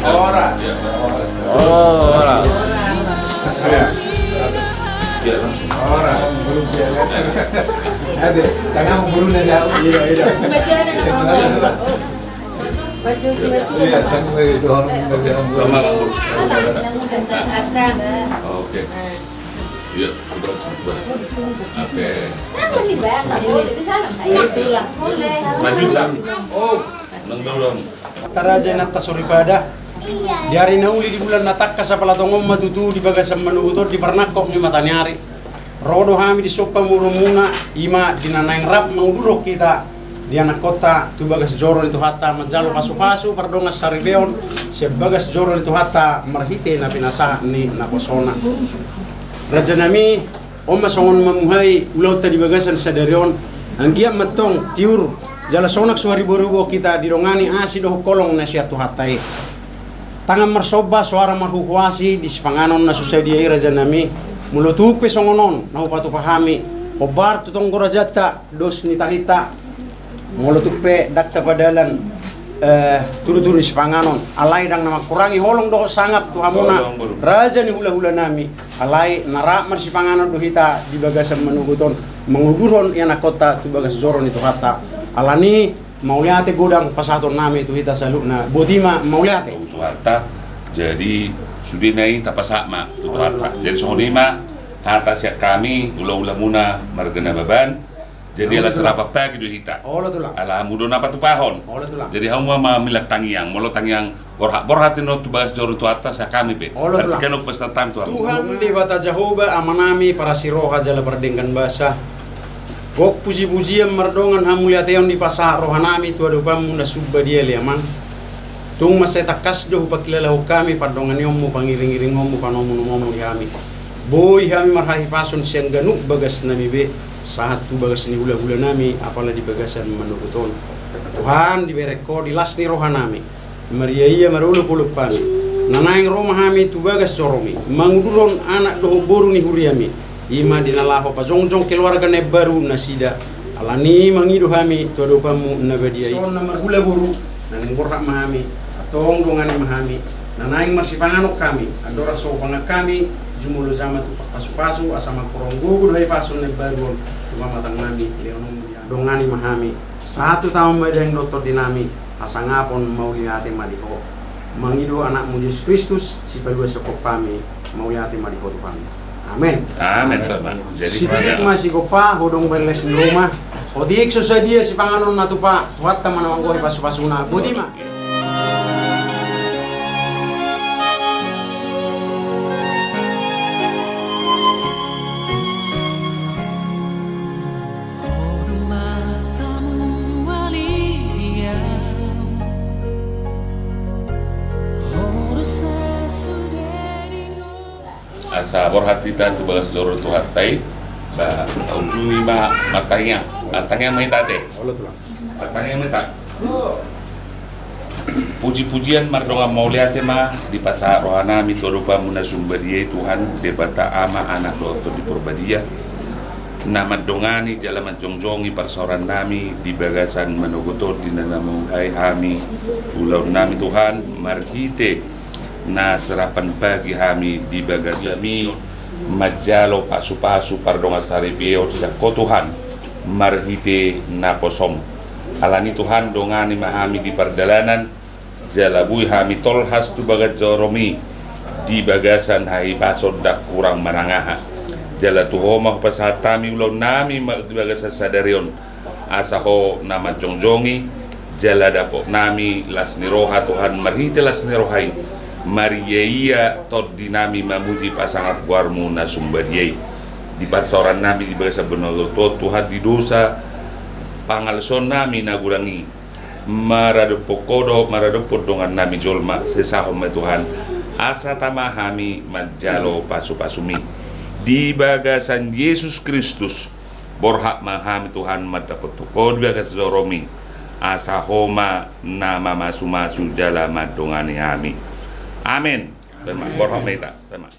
Ora. Oh, Biar langsung. Ora, belum jalan. Ada, jangan buru na daw. Iya. Baju si Baju Iya, kan itu orang Sama Bang Bur. ada. Oke. Iya, coba. Oke. Sama nih bang, jadi sana saya bilang boleh. Maju tak? Oh, belum. Taraja natta suripada. Di hari nauli di bulan natak kasapala tongom matutu di bagasan manugutor di pernakok ni matanyari. Rodo hami di sopa murumuna ima dinanaing rap mangudurok kita di anak kota tu bagas joro itu hatta menjalo pasu-pasu pardongas saribeon sebagas joro itu hatta marhite na pinasa ni na posona. Raja nami oma songon mamuhay ulau tadi bagasan sadarion anggia matong tiur jala sonak suari borubo kita dirongani asido kolong na siya tu hatai. Tangan marsoba suara marhuhuasi di sepanganon na susay dia raja nami mulutupe songonon na upatu pahami obar tutong gorajata dos ni tahita mulutupe dakta padalan turu-turu di sepanganon alai dang nama kurangi holong doho sangap tu hamuna raja ni hula-hula nami alai narak mar sepanganon do hita di bagasan manuguton menguduron yana kota tu bagas zoron itu hatta alani mauliate godang pasaton nami tu hita salukna bodima mauliate Tuharta jadi sudinai tapasakma tuharta jadi songonima hata siap kami ula-ula muna margana baban jadi ala serapa pagi do hita ola tulang ala mudo napa tu pahon ola tulang jadi hawa milak tangiang molo tangiang borhat no tu bagas joro tu atas ya kami be Oh, arti lah. kenok peserta tu Tuhan di bata Jehovah amanami para siroha jala berdengkan basa. Gok puji-pujian merdongan hamuliateon di pasar rohanami tu adupam munda subba dia liamang. Tung maseta kasdo pakilala kami pardongan yomu pangiring-iring ngomu panomu kami. Boy kami marhahi pasun siang ganuk bagas nami be saat tu bagas ni hula-hula nami apalah di bagasan manukuton. Tuhan dibereko di lasni rohanami. Maria iya marulu puluh pami. Nanaing Roma hami tu bagas coromi manguduron anak doho boru ni huriami ima dinalaho pajongjong keluarga ne baru nasida alani mangidu hami tu adopamu nabadia so namar hula buru naning borhak mahami atong dongani mahami nanaing marsipanganok kami adora so pangak kami jumulo zama tu pasu-pasu asama koronggugu dohai pasun ne baru tu mamatang mami leonom dongani mahami satu tahun badang doktor dinami asangapon mauliate madiko mangido anakmu Yesus Kristus si palua sokop pami mau yati madiko tu pami amin amin teman jadi si titik masih kopa hodong beles di rumah odik susah dia si panganon na tu pa suat taman wanggoy pasu-pasuna budima asa borhat kita tu bagas joro tu hatai ba ujungi ba matanya mai tate olah tulang matanya mai tak puji-pujian mardonga mauliate ma di pasar rohana mi torupa muna sumbadia Tuhan debata ama anak dokter di Purbadia nama dongani jalaman jongjongi persoran nami di bagasan manogotor di nanamu hai hami ulau nami Tuhan marhite na serapan pagi hami di bagajami majalo pasu-pasu pardonga saripio ko Tuhan marhite na posom alani Tuhan dongani mahami di pardalanan jalabui hami tolhas tu bagat joromi di bagasan hai pasod dak kurang manangaha jala tuhoma pasatami ulau nami di bagasan sadarion asaho nama jongjongi jala dapok nami lasni roha Tuhan marhite lasni rohai Maria tod dinami mamuji pasangat guarmu na sumbadiai di pasoran nami di bagasan benolot Tuhan di dosa pangalson nami nagurangi maradepo kodo maradepo dongan nami jolma sesahom Tuhan asa tamahami majalo pasu-pasumi di bagasan Yesus Kristus borhak mahami Tuhan madapat kod bagas zoromi asa homa nama masu-masu jala madongani hami amin teman borhak meta teman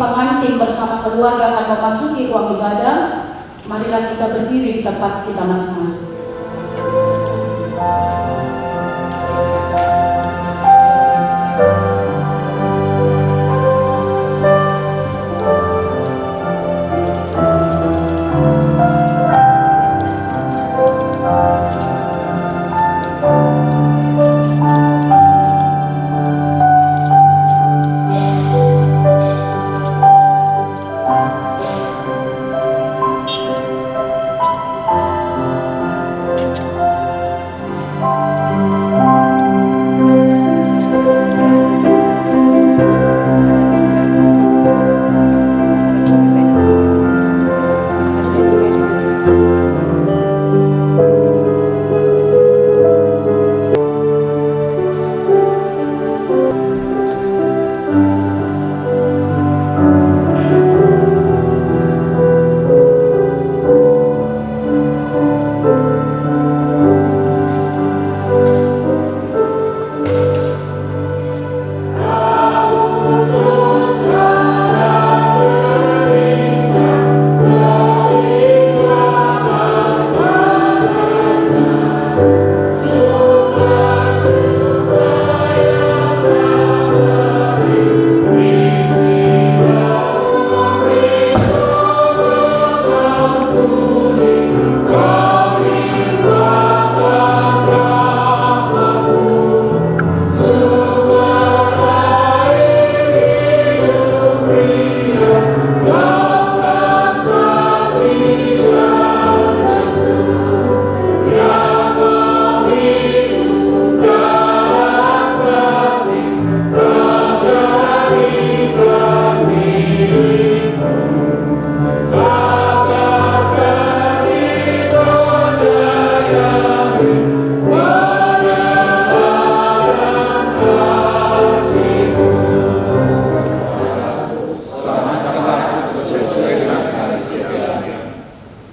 pengantin bersama keluarga akan memasuki ruang ibadah, marilah kita berdiri di tempat kita masing-masing.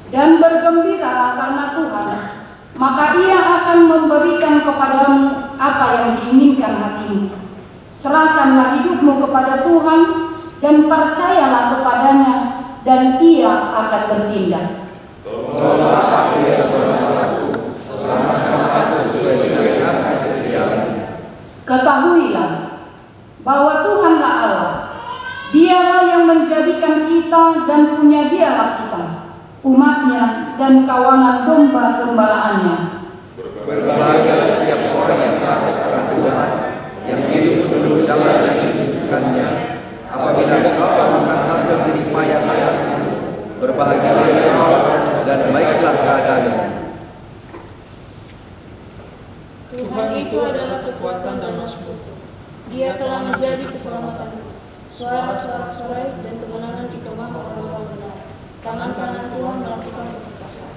Dan bergembira karena Tuhan, maka Ia akan memberikan kepadamu apa yang diinginkan hatimu. Serahkanlah hidupmu kepada Tuhan dan percayalah kepadanya, dan Ia akan bertindak. Ketahuilah bahwa Tuhanlah Allah. Dialah yang menjadikan kita dan punya Dialah kita, umatnya dan kawanan domba gembalaannya. Berbahagia setiap orang yang takut akan Tuhan, yang hidup menurut jalan yang ditunjukkannya. Apabila engkau makan hasil jerih payah hayatmu, berbahagialah engkau dan baiklah keadaanmu. Tuhan itu adalah kekuatan dan mazmur. Dia telah menjadi keselamatan, suara sorak-sorai dan kemenangan di kemah orang-orang benar. Tangan kanan Tuhan melakukan perkasa.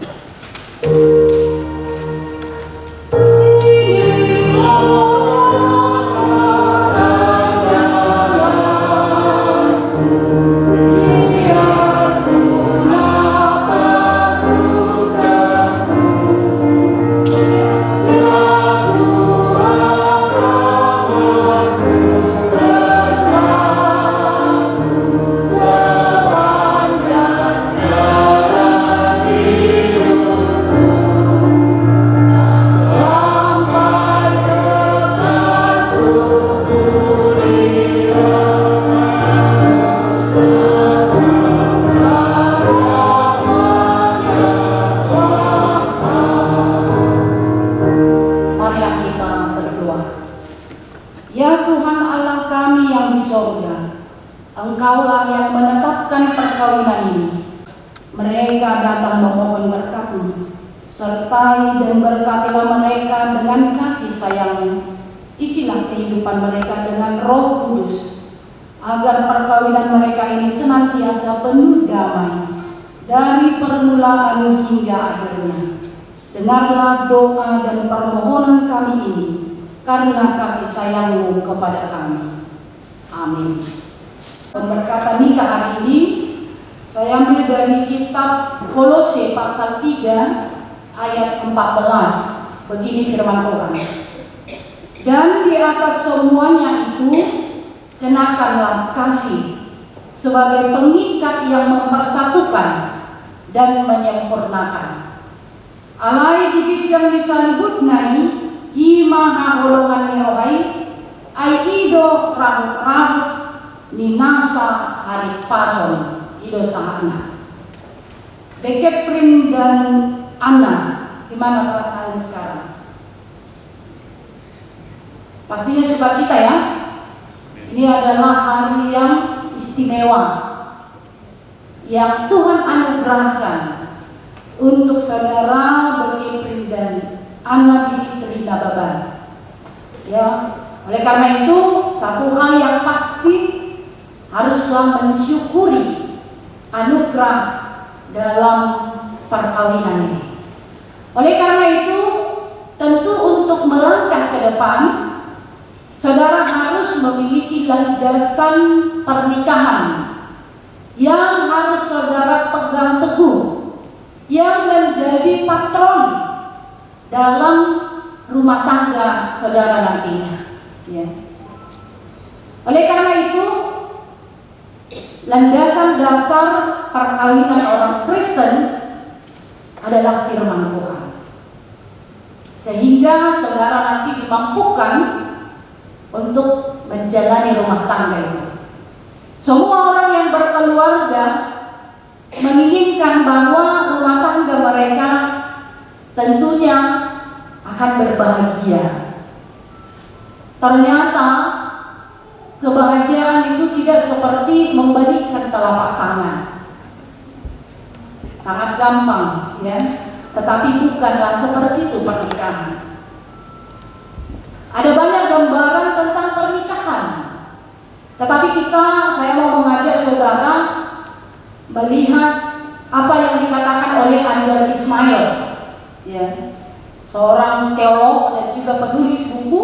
Ya Tuhan Allah kami yang di sorga, Engkaulah yang menetapkan perkawinan ini. Mereka datang memohon berkat-Mu, sertai dan berkatilah mereka dengan kasih sayang-Mu. Isilah kehidupan mereka dengan Roh Kudus, agar perkawinan mereka ini senantiasa penuh damai dari permulaan hingga akhirnya. Dengarlah doa dan permohonan kami ini, karena kasih sayang-Mu kepada kami. Amin. Pemberkatan nikah hari ini saya ambil dari kitab Kolose pasal 3 ayat 14. Begini firman Tuhan. Dan di atas semuanya itu kenakanlah kasih, sebagai pengikat yang mempersatukan dan menyempurnakan. Alai dibijang disambut ngai imaha holongan ni rohai ai ido rahut-rahut ni nasa hari pason ido sahana. Bekeprin dan Anna, gimana perasaannya sekarang? Pastinya sukacita ya. Ini adalah hari yang istimewa yang Tuhan anugerahkan untuk saudara Bekeprin dan Anna Bivitri Nababan. Ya, oleh karena itu satu hal yang pasti haruslah mensyukuri anugerah dalam perkawinan ini. Oleh karena itu, tentu untuk melangkah ke depan, saudara harus memiliki landasan pernikahan yang harus saudara pegang teguh, yang menjadi patron dalam rumah tangga saudara nantinya. Ya. Oleh karena itu, landasan dasar perkawinan orang Kristen adalah firman Tuhan, sehingga saudara nanti dimampukan untuk menjalani rumah tangga itu. Semua orang yang berkeluarga menginginkan bahwa rumah tangga mereka tentunya akan berbahagia. Ternyata kebahagiaan itu tidak seperti membalikkan telapak tangan. Sangat gampang, ya. Tetapi bukanlah seperti itu pernikahan. Ada banyak gambaran tentang pernikahan. Tetapi saya mau mengajak saudara melihat apa yang dikatakan oleh Andar Ismail, ya, seorang teolog dan juga penulis buku.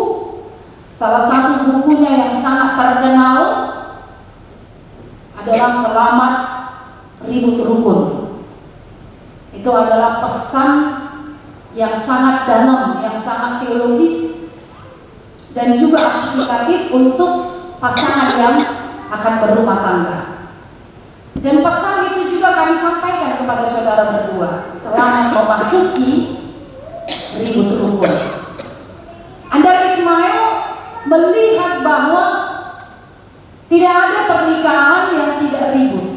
Salah satu bukunya yang sangat terkenal adalah Selamat Ribut Rukun. Itu adalah pesan yang sangat dalam, yang sangat teologis dan juga aplikatif untuk pasangan yang akan berumah tangga. Dan pesan itu juga kami sampaikan kepada saudara berdua selamat memasuki ribut rukun. Andar Ismail melihat bahwa tidak ada pernikahan yang tidak ribut.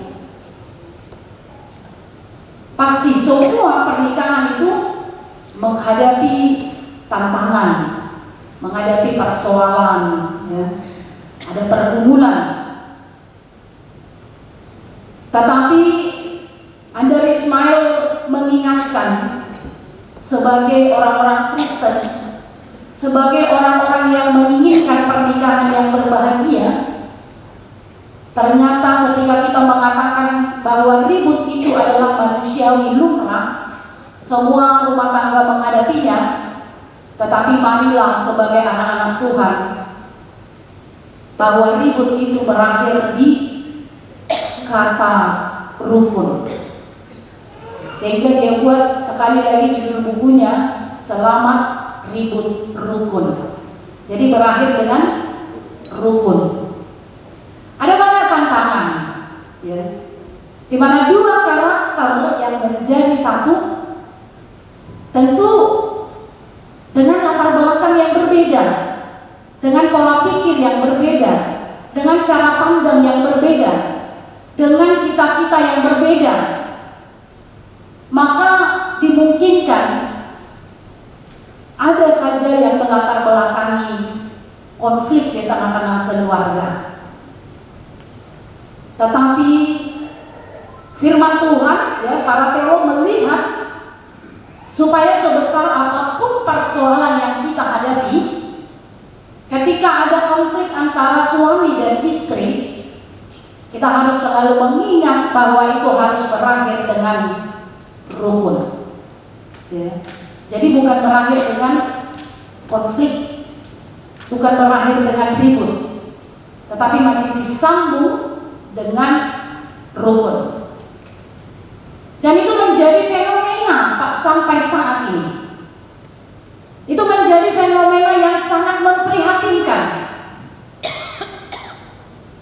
Pasti semua pernikahan itu menghadapi tantangan, menghadapi persoalan, ya. Ada pergumulan. Tetapi Andar Ismail mengingatkan sebagai orang-orang Kristen, sebagai orang-orang yang menginginkan pernikahan yang berbahagia, ternyata ketika kita mengatakan bahwa ribut itu adalah manusiawi lumrah, semua rumah tangga menghadapinya, tetapi marilah sebagai anak-anak Tuhan bahwa ribut itu berakhir di kata rukun. Sehingga dia buat sekali lagi judul bukunya Selamat Ribut Rukun. Jadi berakhir dengan rukun. Ada banyak tantangan, ya, di mana dua karakter yang menjadi satu tentu dengan latar belakang yang berbeda, dengan pola pikir yang berbeda, dengan cara pandang yang berbeda, dengan cita-cita yang berbeda, maka dimungkinkan ada saja yang melatar belakangi konflik di tengah-tengah keluarga. Tetapi firman Tuhan, ya, para teolog melihat supaya sebesar apapun persoalan yang kita hadapi, ketika ada konflik antara suami dan istri, kita harus selalu mengingat bahwa itu harus berakhir dengan rukun. Ya. Jadi bukan berakhir dengan konflik, bukan berakhir dengan ribut, tetapi masih disambung dengan rukun. Dan itu menjadi fenomena Pak sampai saat ini. Itu menjadi fenomena yang sangat memprihatinkan.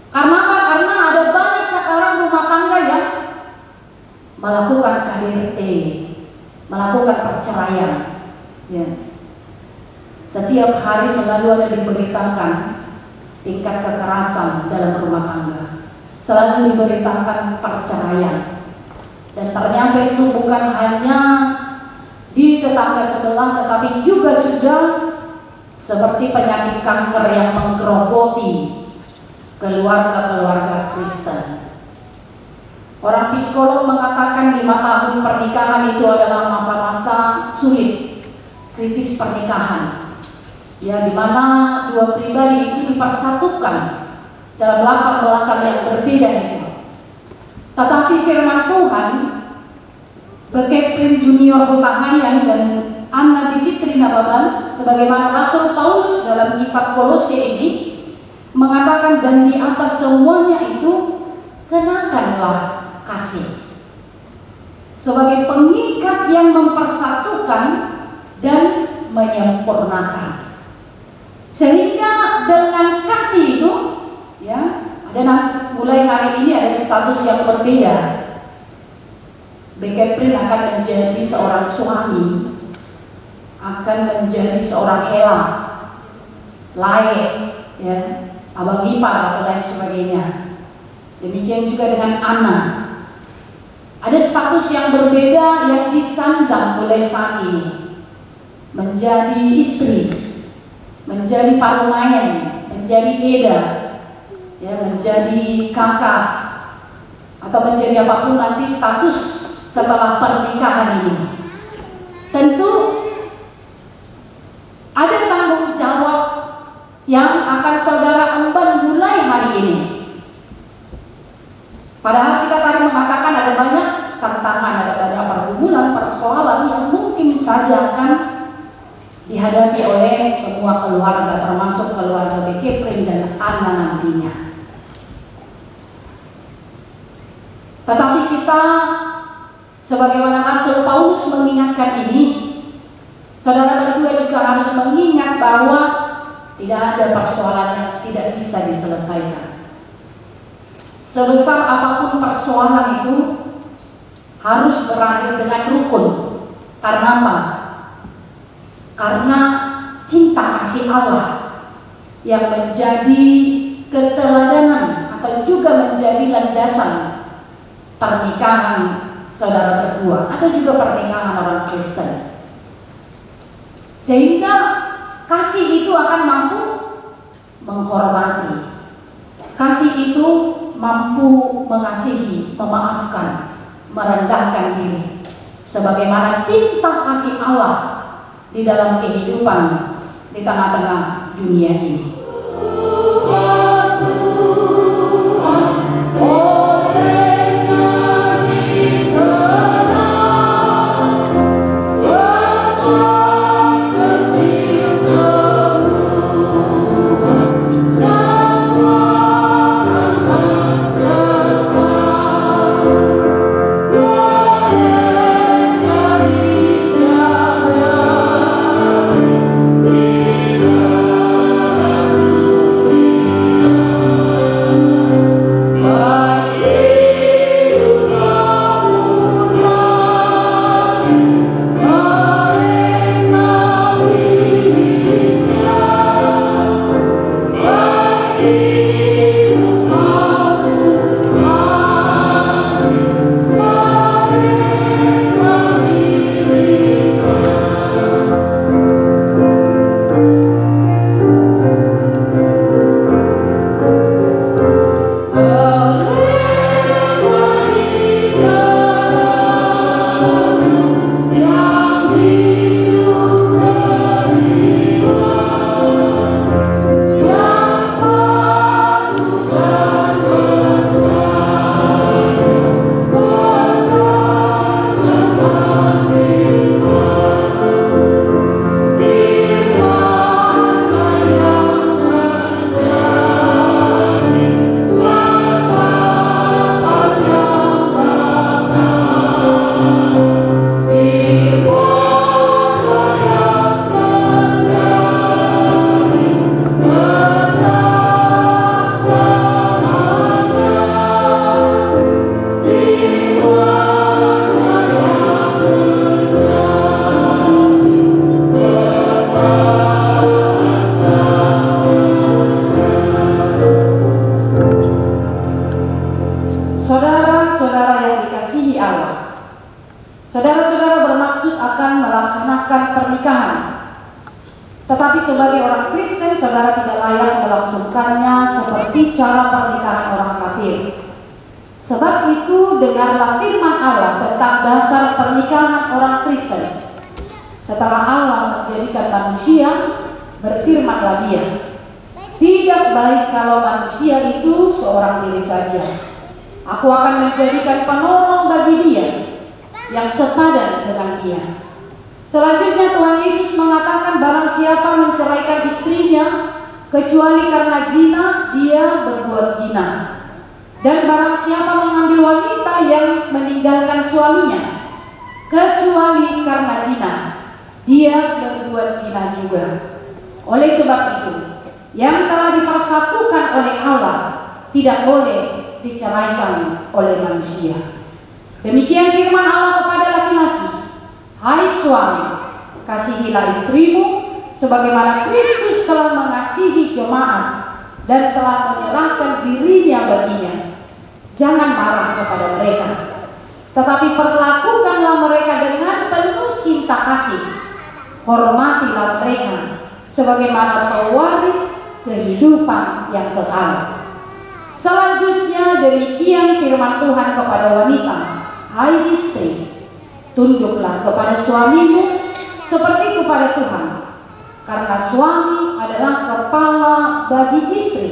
Karena apa? Karena ada banyak sekali melakukan KDRT, melakukan perceraian. Ya. Setiap hari selalu ada diberitakan tingkat kekerasan dalam rumah tangga, selalu diberitakan perceraian. Dan ternyata itu bukan hanya di tetangga sebelah, tetapi juga sudah seperti penyakit kanker yang menggerogoti keluarga-keluarga Kristen. Orang psikolog mengatakan 5 tahun pernikahan itu adalah masa-masa sulit, kritis pernikahan. Ya, di mana dua pribadi itu dipersatukan dalam latar belakang yang berbeda itu. Tetapi firman Tuhan, Bekeprin Junior Hutahayan dan Anna Bivitri Nababan, sebagaimana Rasul Paulus dalam kitab Kolose ini mengatakan, dan di atas semuanya itu kenakanlah kasih sebagai pengikat yang mempersatukan dan menyempurnakan. Sehingga dengan kasih itu, ya, ada nanti mulai hari ini ada status yang berbeda. Bekeprin akan menjadi seorang suami, akan menjadi seorang hela, lain, ya, abang ipar atau lain sebagainya. Demikian juga dengan Anna. Ada status yang berbeda yang disandang mulai saat ini, menjadi istri, menjadi parumayan, menjadi eda, ya, menjadi kakak, atau menjadi apapun nanti status setelah pernikahan ini. Tentu ada tanggung jawab yang akan saudara emban mulai hari ini. Padahal kita tadi mengatakan ada banyak tantangan, ada banyak pergumulan, persoalan yang mungkin saja akan dihadapi oleh semua keluarga, termasuk keluarga Bekeprin dan Anna nantinya. Tetapi kita sebagaimana Rasul Paulus mengingatkan ini, saudara berdua juga harus mengingat bahwa tidak ada persoalan yang tidak bisa diselesaikan. Sebesar apapun persoalan itu harus berakhir dengan rukun. Karena apa? Karena cinta kasih Allah yang menjadi keteladanan atau juga menjadi landasan pernikahan saudara berdua atau juga pernikahan orang Kristen. Sehingga kasih itu akan mampu menghormati. Kasih itu mampu mengasihi, memaafkan, merendahkan diri. Sebagaimana cinta kasih Allah di dalam kehidupan di tengah-tengah dunia ini. Saudara-saudara bermaksud akan melaksanakan pernikahan. Tetapi sebagai orang Kristen, saudara tidak layak melangsungkannya seperti cara pernikahan orang kafir. Sebab itu, dengarlah firman Allah tentang dasar pernikahan orang Kristen. Setelah Allah menjadikan manusia, berfirmanlah Dia, "Tidak baik kalau manusia itu seorang diri saja. Aku akan menjadikan penolong bagi dia yang sepadan dengan dia." Selanjutnya Tuhan Yesus mengatakan, barang siapa menceraikan istrinya kecuali karena zina, dia berbuat zina. Dan barang siapa mengambil wanita yang meninggalkan suaminya kecuali karena zina, dia berbuat zina juga. Oleh sebab itu, yang telah dipersatukan oleh Allah tidak boleh diceraikan oleh manusia. Demikian firman Allah kepada laki-laki, "Hai suami, kasihilah istrimu sebagaimana Kristus telah mengasihi jemaat dan telah menyerahkan dirinya baginya. Jangan marah kepada mereka, tetapi perlakukanlah mereka dengan penuh cinta kasih. Hormatilah mereka sebagaimana pewaris kehidupan yang kekal." Selanjutnya demikian firman Tuhan kepada wanita, "Hai istri, tunduklah kepada suamimu seperti kepada Tuhan, karena suami adalah kepala bagi istri,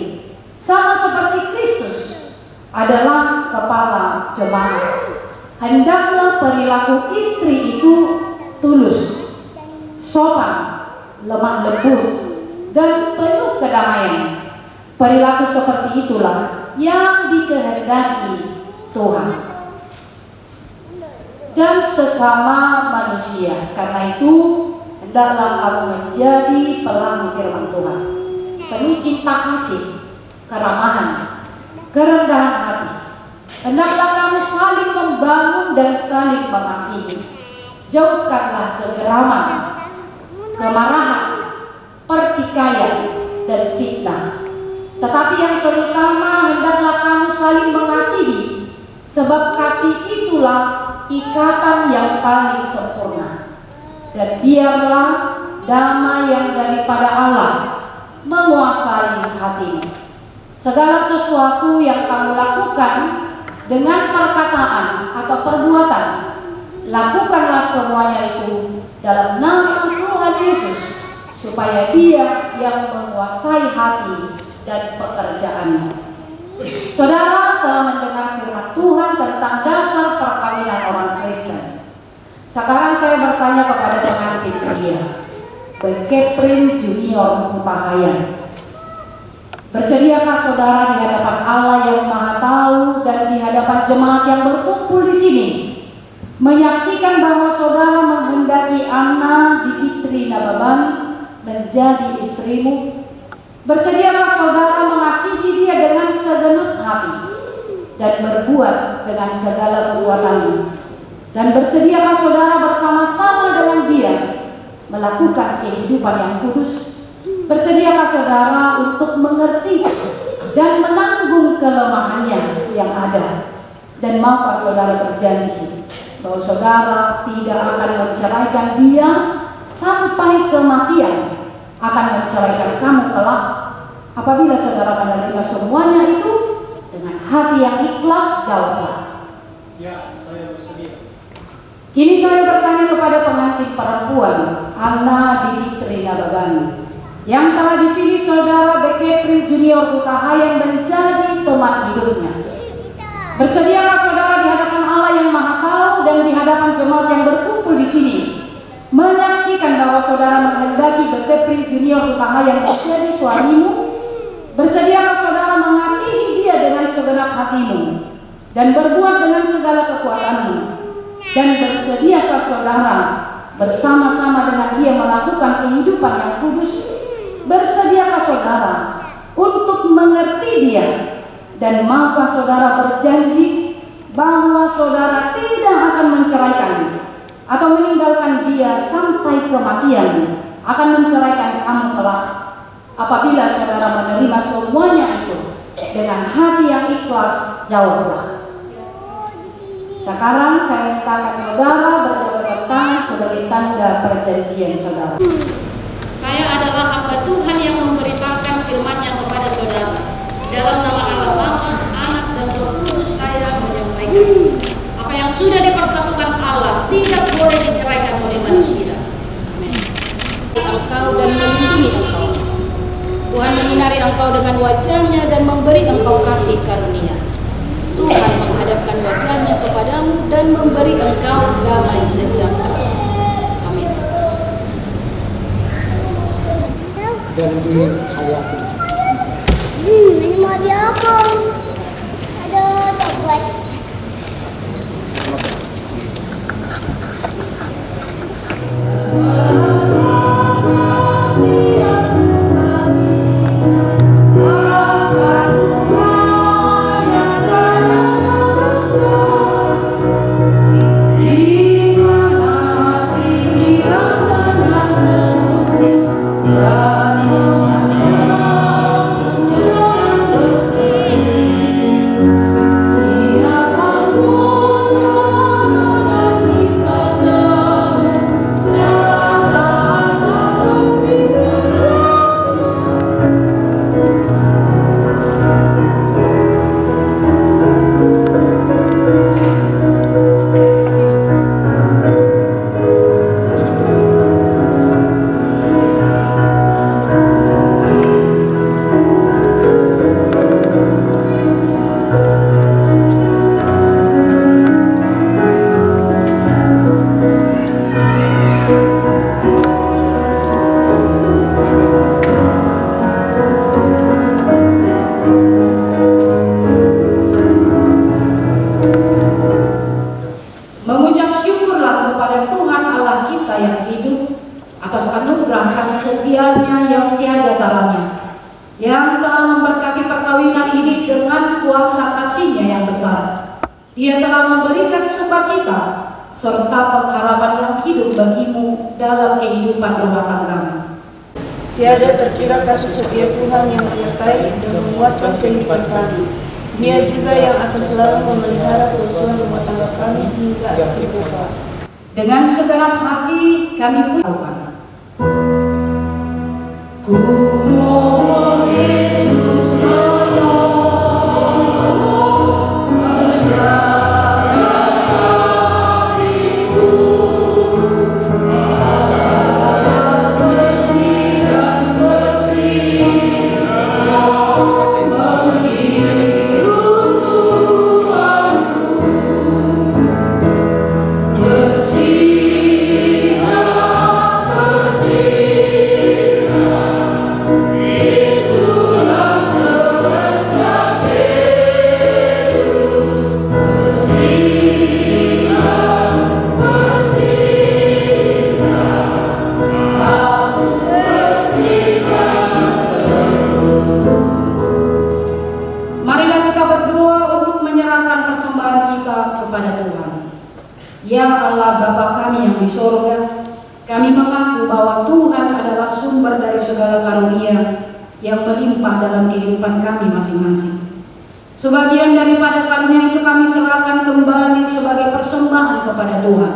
sama seperti Kristus adalah kepala jemaat. Hendaklah perilaku istri itu tulus, sopan, lemah lembut, dan penuh kedamaian. Perilaku seperti itulah yang dikehendaki Tuhan dan sesama manusia. Karena itu, hendaklah kamu menjadi pelaku firman Tuhan, penuh cinta kasih, keramahan, kerendahan hati. Hendaklah kamu saling membangun dan saling mengasihi. Jauhkanlah kegeraman, kemarahan, pertikaian, dan fitnah. Tetapi yang terutama, hendaklah kamu saling mengasihi, sebab kasih itulah ikatan yang paling sempurna. Dan biarlah damai yang daripada Allah menguasai hatimu. Segala sesuatu yang kamu lakukan dengan perkataan atau perbuatan, lakukanlah semuanya itu dalam nama Tuhan Yesus, supaya Dia yang menguasai hati dan pekerjaanmu. Saudara telah mendengar firman Tuhan tentang dasar perkawinan orang Kristen. Sekarang saya bertanya kepada pengantin pria, Bekeprin Junior Upahayan, bersediakah saudara di hadapan Allah yang Maha Tahu dan di hadapan jemaat yang berkumpul di sini menyaksikan bahwa saudara menghendaki Anna Bivitri Nababan menjadi istrimu? Bersediakah saudara mengasihi dia dengan segenap hati dan berbuat dengan segala kekuatanmu? Dan bersediakah saudara bersama-sama dengan dia melakukan kehidupan yang kudus? Bersediakah saudara untuk mengerti dan menanggung kelemahannya yang ada? Dan maukah saudara berjanji bahwa saudara tidak akan menceraikan dia sampai kematian, akan menceraikan kamu kelak? Apabila saudara menerima semuanya itu dengan hati yang ikhlas, jawablah, "Ya, saya bersedia." Kini saya bertanya kepada pengantin perempuan Anna Bivitri Nababan yang telah dipilih saudara Bekepri Junior Upahayan menjadi teman hidupnya. Bersediakah saudara di hadapan Allah yang Maha Tahu dan di hadapan jemaat yang berkumpul di sini menyaksikan bahwa saudara menghendaki Bekepri Junior Upahayan menjadi suamimu? Bersediakah saudara mengasihi dia dengan segenap hatimu dan berbuat dengan segala kekuatanmu? Dan bersediakah saudara bersama-sama dengan dia melakukan kehidupan yang kudus? Bersediakah saudara untuk mengerti dia? Dan maukah saudara berjanji bahwa saudara tidak akan menceraikan atau meninggalkan dia sampai kematian, akan menceraikan kamu kelak? Apabila saudara menerima semuanya itu dengan hati yang ikhlas, jawablah. Sekarang saya mintakan saudara sebagai tanda perjanjian saudara. Saya adalah hamba Tuhan yang memberitakan firman-Nya kepada saudara. Dalam nama Allah Bapa, Anak dan Roh Kudus saya menyampaikan apa yang sudah dipersatukan Allah tidak boleh diceraikan oleh manusia. Amin. Engkau dan melindungi engkau. Tuhan menyinari engkau dengan wajah-Nya dan memberi engkau kasih karunia. Tuhan menghadapkan wajah-Nya kepadamu dan memberi engkau damai sejahtera. Amin. Dan dihayati. Ini mau diopong. Aduh, coklat. Mengucap syukurlah kepada Tuhan Allah kita yang hidup atas anugerah kasih setia-Nya yang tiada taranya, yang telah memberkati perkawinan ini dengan kuasa kasih-Nya yang besar. Dia telah memberikan sukacita serta pengharapan yang hidup bagimu dalam kehidupan rumah tanggamu. Tiada terkira kasih setia Tuhan yang menyertai dan menguatkan kehidupan kami. Dia juga yang akan selalu memelihara keutuhan rumah tangga kami hingga akhir zaman. Dengan segenap hati kami pujikan. Ku mohon Yesus menolong, menjaga hatiku, agar bersih dan bersih, mengiringi Tuhanku, bersihlah, bersihlah, itulah kehendak Yesus. Bersihlah, bersihlah, aku bersihkan terus. Marilah kita berdoa untuk menyerahkan persembahan kita kepada Tuhan. Ya Allah Bapa kami yang di sorga, kami mengaku bahwa Tuhan adalah sumber dari segala karunia yang melimpah dalam kehidupan kami masing-masing. Sebagian daripada karunia itu kami serahkan kembali sebagai persembahan kepada Tuhan.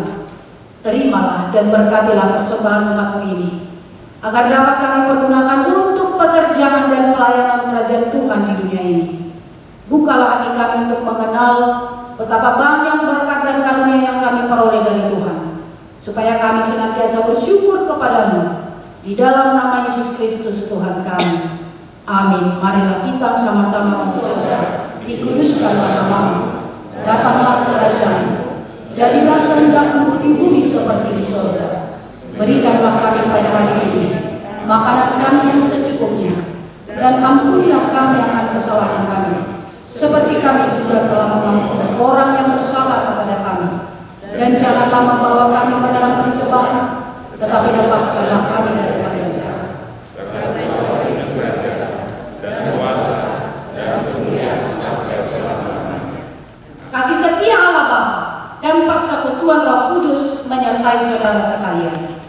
Terimalah dan berkatilah persembahan umat-Mu ini, agar dapat kami pergunakan untuk pekerjaan dan pelayanan kerajaan Tuhan di dunia ini. Bukalah hati kami untuk mengenal betapa banyak berkat dan karunia yang kami peroleh dari Tuhan, supaya kami senantiasa bersyukur kepadamu. Di dalam nama Yesus Kristus Tuhan kami. Amin. Marilah kita sama-sama mengucapkan, dikuduskanlah namamu, datanglah kerajaan-Mu, jadilah kehendak-Mu di bumi seperti di surga. Berikanlah kami pada hari ini makanan kami yang secukupnya, dan ampunilah kami akan kesalahan kami, seperti kami juga telah mengampuni orang yang bersalah kepada kami. Dan janganlah membawa kami ke dalam pencobaan, tetapi lepaskanlah kami daripada yang jahat. Kasih setia Allah Bapa dan persekutuan Roh Kudus menyertai saudara sekalian.